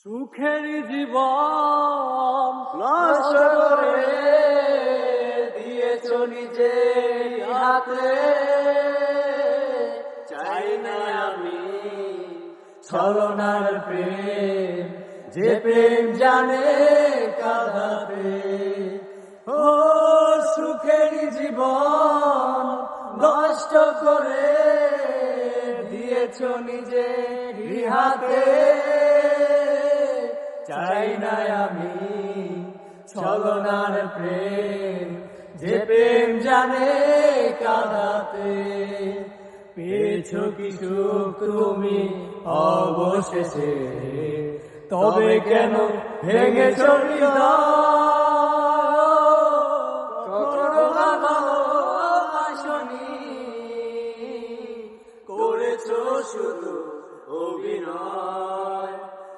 সুখের জীবন নষ্ট করে দিয়েছ নিজে হাতে, চাই না আমি ছলনার প্রেম, যে প্রেম জানে কাঁদাতে। ও সুখের জীবন নষ্ট করে দিয়েছ নিজে হাতে, চাই না আমি ছলনার প্রেম, যে প্রেম জানে কাঁদাতে। পেয়েছ কি সুখ তুমি অবশেষে, তবে কেন ভেঙেছ হৃদয়? কখনো ভালোবাসনি, করেছ শুধু অভিনয়।